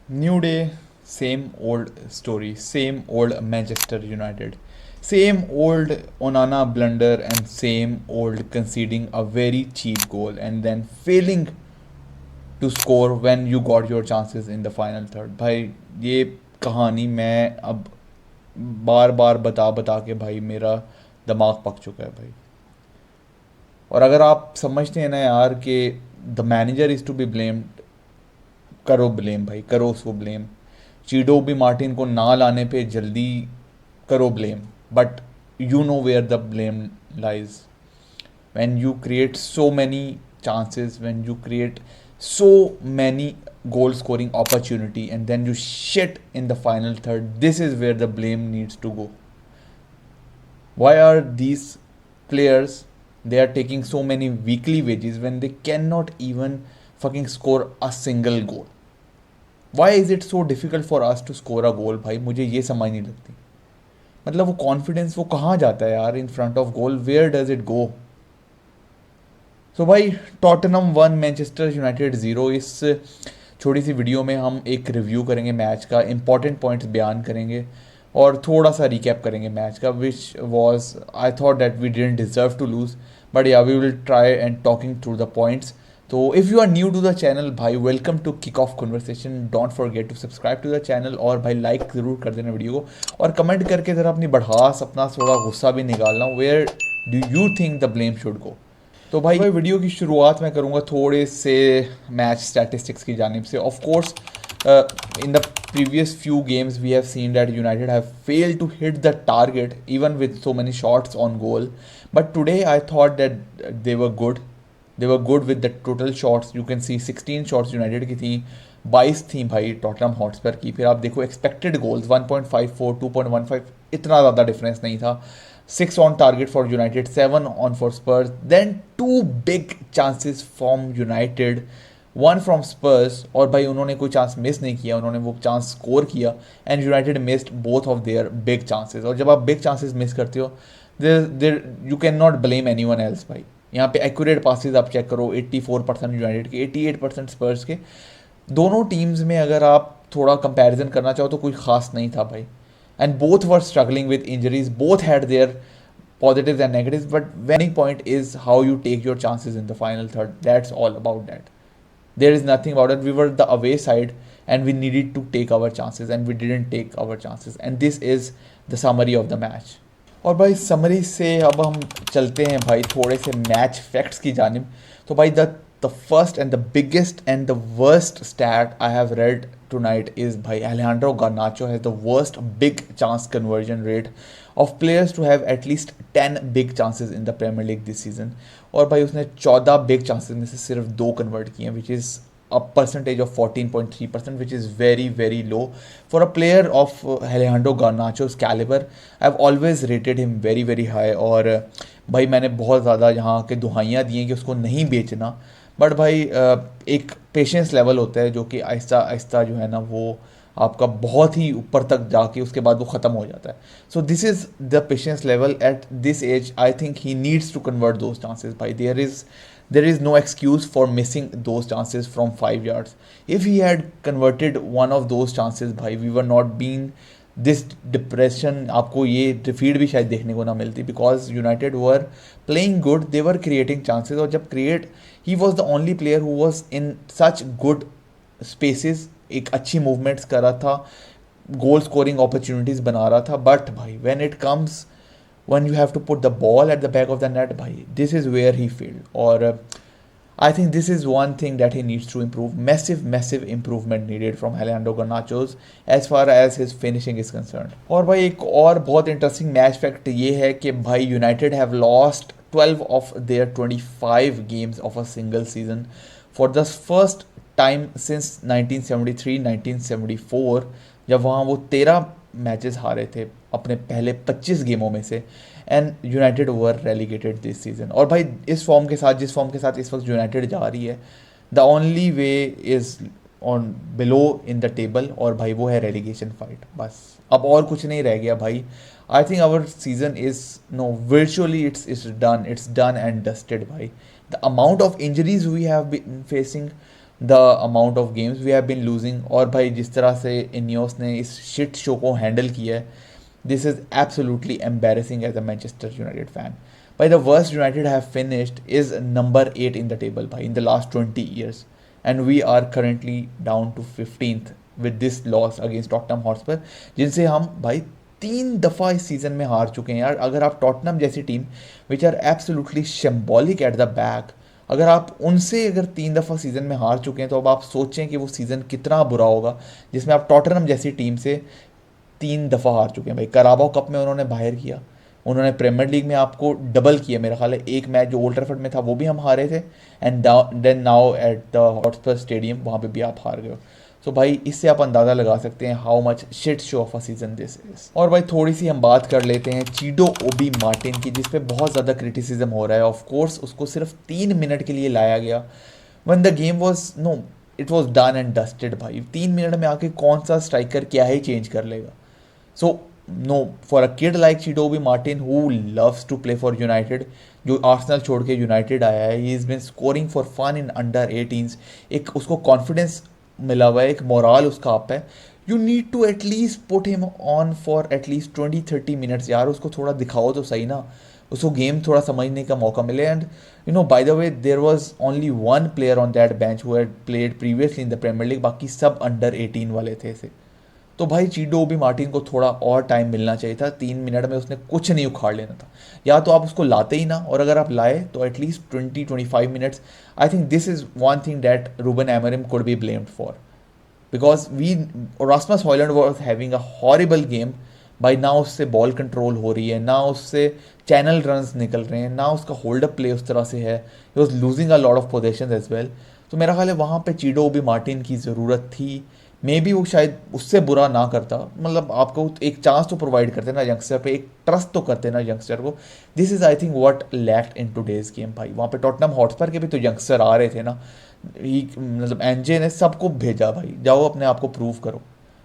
New day, same old story, same old Manchester United, same old Onana blunder, and same old conceding a very cheap goal and then failing to score when you got your chances in the final third. भाई ये कहानी मैं अब बार बार बता बता के भाई मेरा दिमाग पक चुका है भाई। और अगर आप समझते हैं ना यार कि the manager is to be blamed, करो ब्लेम भाई, करो उसको ब्लेम। चीडो भी मार्टिन को ना लाने पे जल्दी करो blame, but you know where the blame lies. when you create so many chances, when you create so many goal scoring opportunity and then you shit in the final third, this is where the blame needs to go. Why are these players, they are taking so many weekly wages when they cannot even fucking score a single goal? Why is it so difficult for us to score a goal? भाई मुझे ये समझ नहीं लगती। मतलब वो confidence वो कहाँ जाता है यार in front of goal, where does it go? So भाई टॉटनम 1 मैनचेस्टर यूनाइटेड 0, इस छोटी सी वीडियो में हम एक रिव्यू करेंगे मैच का, इंपॉर्टेंट पॉइंट्स बयान करेंगे और थोड़ा सा रिकैप करेंगे मैच का, which was I thought that we didn't deserve to lose, but yeah we will try and talking through the points. तो if you are new to the channel भाई, welcome to kick off conversation, don't forget to subscribe to the channel और भाई like ज़रूर कर देना video को, और comment करके ज़रा अपनी बढ़ास, अपना थोड़ा गुस्सा भी निकालना, where do you think the blame should go. तो भाई वीडियो की शुरुआत मैं करूँगा थोड़े से मैच स्टैटिस्टिक्स की जानिब से। Of course in the previous few games we have seen that United have failed to hit the target even with so many shots on goal, but today I thought that they were good, they were good with the total shots. You can see 16 shots United की थी, 22 थी भाई Tottenham Hotspur की। फिर आप देखो expected goals 1.54, 2.15, इतना ज़्यादा डिफरेंस नहीं था। 6 on target for United, 7 on for Spurs. Then two big chances from United, one from Spurs, और भाई उन्होंने कोई चांस मिस नहीं किया, उन्होंने वो चांस स्कोर किया, and United missed both of their big chances. और जब आप बिग चांसेस मिस करते हो, there you can not blame any one else भाई। यहाँ पे एक्यूरेट पासिस आप चेक करो, 84% यूनाइटेड के, 88% स्पर्स के। दोनों टीम्स में अगर आप थोड़ा कंपैरिजन करना चाहो तो कोई खास नहीं था भाई, and both were struggling with injuries, both had their positives and negatives, but winning point is how you take your chances in the final third. That's all about that. There is nothing about it. We were the away side and we needed to take our chances and we didn't take our chances, and this is the summary of the match. और भाई summary से अब हम चलते हैं भाई थोड़े से मैच फैक्ट्स की जानिब। तो भाई the first and the biggest and the worst stat I have read tonight is भाई Alejandro Garnacho has the worst big chance conversion rate of players to have at least 10 big chances in the Premier League this season। और भाई उसने 14 big chances में से सिर्फ 2 convert किए हैं, which is a percentage of 14.3%, which is very very low for a player of Alejandro Garnacho's caliber. I've always rated him very very high, और भाई मैंने बहुत ज़्यादा यहाँ के दुहाइयाँ दी हैं कि उसको नहीं बेचना, बट भाई एक पेशेंस लेवल होता है जो कि आहिस्ता आहिस्ता जो है ना वो आपका बहुत ही ऊपर तक जाके उसके बाद वो ख़त्म हो जाता है। So this is the patience level at this age. I think he needs to convert those chances भाई। there is no excuse for missing those chances from 5 yards. If he had converted one of those chances भाई, we were not being this depression, आपको ये defeat भी शायद देखने को ना मिलती, because United were playing good, they were creating chances, और जब create, he was the only player who was in such good spaces, एक अच्छी movements कर रहा था, goal scoring opportunities बना रहा था, but भाई when it comes, when you have to put the ball at the back of the net bhai, this is where he failed, or I think this is one thing that he needs to improve. Massive improvement needed from Alejandro Garnacho's as far as his finishing is concerned। और भाई एक और बहुत interesting match fact ये है कि भाई United have lost 12 of their 25 games of a single season for the first time since 1973-1974, जब वहाँ वो 13 मैचेस हारे थे अपने पहले 25 गेमों में से, and United were relegated this season. और भाई इस फॉर्म के साथ, जिस फॉर्म के साथ इस वक्त यूनाइटेड जा रही है, the only way is on below in the table, और भाई वो है रेलीगेशन फाइट, बस अब और कुछ नहीं रह गया भाई। I think our season is no virtually it's done and dusted भाई। The amount of injuries we have been facing, the amount of games we have been losing, और भाई जिस तरह से इनियोस ने इस शिट शो को हैंडल किया है, this is absolutely embarrassing as a Manchester United fan. भाई the worst United have finished is number 8 in the table भाई in the last 20 years, and we are currently down to 15th with this loss against Tottenham Hotspur, जिनसे हम भाई 3 दफ़ा इस season में हार चुके हैं यार. अगर आप टॉटनम जैसी team which are absolutely symbolic at the back, अगर आप उनसे अगर 3 दफ़ा सीज़न में हार चुके हैं, तो अब आप सोचें कि वो सीज़न कितना बुरा होगा जिसमें आप टॉटनम जैसी टीम से 3 दफ़ा हार चुके हैं. भाई कराबाओ कप में उन्होंने बाहर किया, उन्होंने प्रीमियर लीग में आपको डबल किया. मेरा ख्याल है एक मैच जो ओल्ड ट्रैफर्ड में था वो भी हम हारे थे, and then now at the Hotspur stadium वहाँ पे भी आप हार गए हो. सो भाई इससे आप अंदाज़ा लगा सकते हैं how much shit show of a season this is. और भाई थोड़ी सी हम बात कर लेते हैं चीडो ओबी मार्टिन की, जिस पे बहुत ज़्यादा क्रिटिसिज्म हो रहा है. ऑफ कोर्स उसको सिर्फ 3 मिनट के लिए लाया गया when the game was no, it was done and dusted. भाई 3 मिनट में आके कौन सा स्ट्राइकर क्या ही चेंज कर लेगा. So, no, for a kid like Chidobe Martin who loves to play for United, जो आर्सेनल छोड़ के यूनाइटेड आया है, he is been scoring for fun in under 18s. एक उसको कॉन्फिडेंस मिला हुआ है, एक मोराल उसका अप है. You need to at least put him on for at least 20-30 minutes यार. उसको थोड़ा दिखाओ तो सही ना, उसको गेम थोड़ा समझने का मौका मिले. And you know by the way there was only one player on that bench who had played previously in the Premier League, बाकी सब अंडर 18 वाले थे से. तो भाई चीडो ओबी मार्टिन को थोड़ा और टाइम मिलना चाहिए था. 3 मिनट में उसने कुछ नहीं उखाड़ लेना था. या तो आप उसको लाते ही ना, और अगर आप लाए तो at least 20-25 minutes. I think this is one thing that Ruben Amorim could be blamed for, because we Rasmus Hojlund was having a horrible game. भाई ना उससे बॉल कंट्रोल हो रही है, ना उससे चैनल रन्स निकल रहे हैं, ना उसका होल्ड अप प्ले उस तरह से है. He was losing a lot of possession as well. तो मेरा ख्याल है वहाँ पे चीडो ओबी मार्टिन की ज़रूरत थी. मे बी वो शायद उससे बुरा ना करता. मतलब आपको एक चांस तो प्रोवाइड करते ना यंगस्टर पे, एक ट्रस्ट तो करते ना यंगस्टर को. This is I think what lacked in today's game. भाई वहाँ पे टॉटनम हॉटस्पर के भी तो यंगस्टर आ रहे थे ना. ही मतलब एनजे ने सबको भेजा, भाई जाओ अपने आप को प्रूव करो.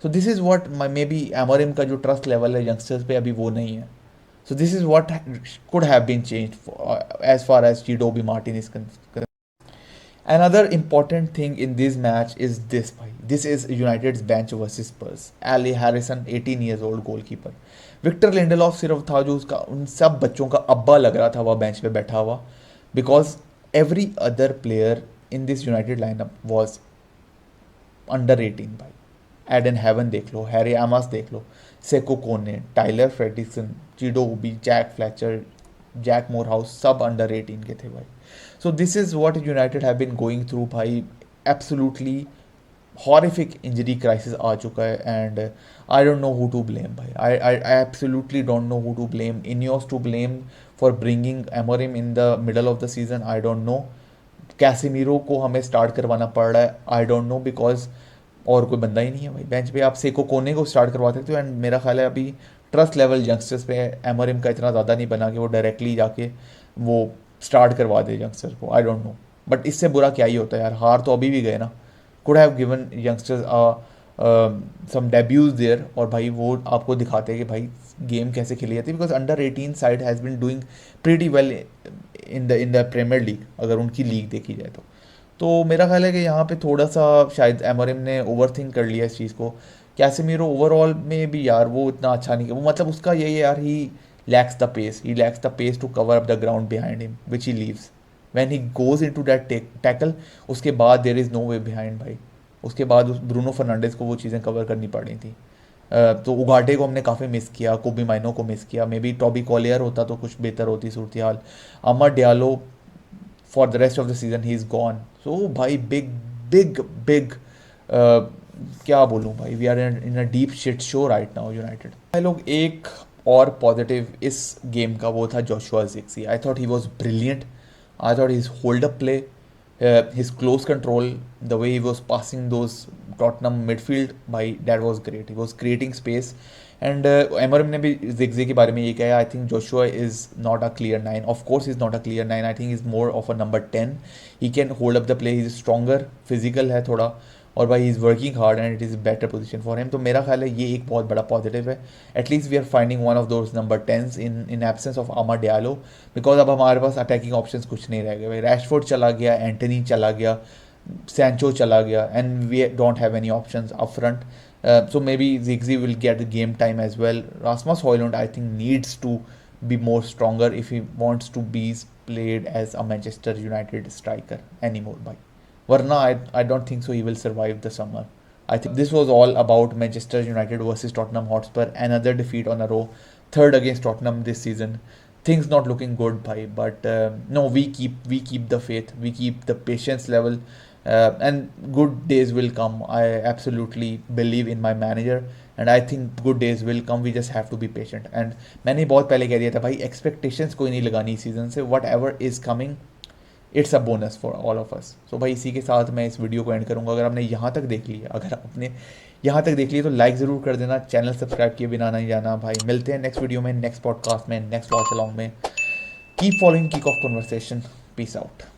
सो this is what may be Amorim का जो ट्रस्ट लेवल है यंगस्टर्स पे अभी वो नहीं है. So this is what could have been changed as far as Chido Obi Martin is. Another important thing in this match is this bhai. This is United's bench versus Spurs. Ali Harrison 18 years old goalkeeper. Victor Lindelof सिर्फ था जो उसका उन सब बच्चों का अब्बा लग रहा था वह बेंच पे बैठा हुआ, because every other player in this United lineup was under 18 भाई. एडन हेवन देख लो, हैरी एमस देख लो, सेको कोने, टाइलर फ्रेडिक्सन, चिडो ओबी, जैक फ्लैचर, जैक मोरहाउस, सब अंडर 18 के थे भाई. So this is what United have been going through भाई. Absolutely horrific injury crisis आ चुका है, and I don't know who to blame भाई. I absolutely don't know who to blame. Ineos to blame for bringing Amorim in the middle of the season. I don't know. Casemiro को हमें start करवाना पड़ रहा है. I don't know because और कोई बंदा ही नहीं है भाई बेंच पे. आप सेको कोने को स्टार्ट करवा सकते हो. एंड मेरा ख्याल है अभी ट्रस्ट लेवल यंगस्टर्स पे एमोरिम का इतना ज़्यादा नहीं बना कि वो डायरेक्टली जाके वो स्टार्ट करवा दे यंगस्टर को. आई डोंट नो, बट इससे बुरा क्या ही होता है यार. हार तो अभी भी गए ना. Could have given youngsters some debuts there, और भाई वो आपको दिखाते हैं कि भाई गेम कैसे खेली जाती है. Because under 18 side has been doing pretty well in the Premier League, अगर उनकी लीग देखी जाए तो मेरा ख्याल है कि यहाँ पे थोड़ा सा शायद एमोरिम ने ओवर थिंक कर लिया इस चीज़ को. कैसेमीरो ओवरऑल में भी यार वो इतना अच्छा नहीं किया. वो मतलब उसका यही है यार, ही lacks the pace. He lacks the pace to cover up the ground behind him, which he leaves. When he goes into that tackle, उसके बाद there is no way behind भाई. उसके बाद ब्रूनो फर्नांडिस को वो चीज़ें कवर करनी पड़ रही थी. तो उगाटे को हमने काफ़ी मिस किया, कोबी माइनो को मिस किया. मे बी टॉबी कॉलियर होता तो कुछ बेहतर होती सूरत हाल. Amad Diallo for the rest of the season he is gone. So भाई बिग बिग बिग क्या बोलूँ भाई, we are in a deep shit show right now United. भाई लोग एक और पॉजिटिव इस गेम का वो था Joshua Zirkzee. I thought he was brilliant. I thought his hold up play, his close control, the way he was passing those Tottenham midfield भाई, that was great. He was creating space. And Amorim ने भी Zirkzee के बारे में ये कहा, I think Joshua is not a clear 9. Of course is not a clear 9. I think is more of a number 10. He can hold up the play. He is stronger, physical है थोड़ा, और भाई he is working hard and it is better position for him. तो मेरा ख्याल है ये एक बहुत बड़ा पॉजिटिव है. At least we are finding one of those number 10s in absence of Amad Diallo. Because अब हमारे पास अटैकिंग ऑप्शंस कुछ नहीं रह गए भाई. रैशफोर्ड चला गया, एंटनी चला गया, Sancho chala gaya, and we don't have any options up front. So maybe Ziggy will get the game time as well. Rasmus Højlund, I think, needs to be more stronger if he wants to be played as a Manchester United striker anymore. Bhai. Varna, I don't think so he will survive the summer. I think this was all about Manchester United versus Tottenham Hotspur. Another defeat on a row, third against Tottenham this season. Things not looking good, bhai. But no, we keep the faith, we keep the patience level, and good days will come. I absolutely believe in my manager, and I think good days will come. We just have to be patient. And मैंने बहुत पहले कह दिया था भाई, expectations कोई नहीं लगानी सीजन से. Whatever is coming, it's a bonus for all of us. So भाई इसी के साथ मैं इस वीडियो को एंड करूँगा. अगर आपने यहाँ तक देख लिया, अगर आपने यहाँ तक देख लिया तो लाइक ज़रूर कर देना. चैनल सब्सक्राइब किए बिना नहीं जाना भाई. मिलते हैं नेक्स्ट वीडियो में, नेक्स्ट पॉडकास्ट में, नेक्स्ट वॉच अलॉन्ग में. Keep following kick off conversation. Peace out.